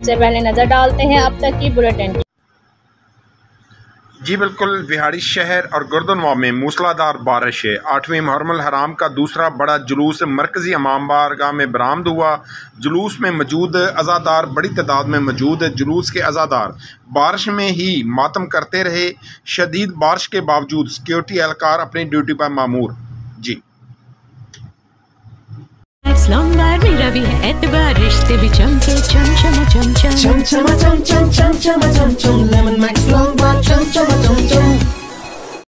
सबसे पहले नजर डालते हैं अब तक की बुलेटिन। जी बिल्कुल, बिहाड़ी शहर और गुर्दनवा में मूसलाधार बारिश है। 8वीं मुहर्रम हराम का दूसरा बड़ा जुलूस मरकजी इमाम बारगाह में बरामद हुआ। जुलूस में मौजूद अज़ादार बड़ी तादाद में मौजूद है। जुलूस के अज़ादार बारिश में ही मातम करते रहे। शदीद बारिश के बावजूद सिक्योरिटी एहलकार अपनी ड्यूटी पर मामूर। जी मेरा भी है एतबार, रिश्ते भी चमके चम चम चम चम चम चम चम चम चम चम चम चम लेमन मैक्स लॉन्ग बार चम चम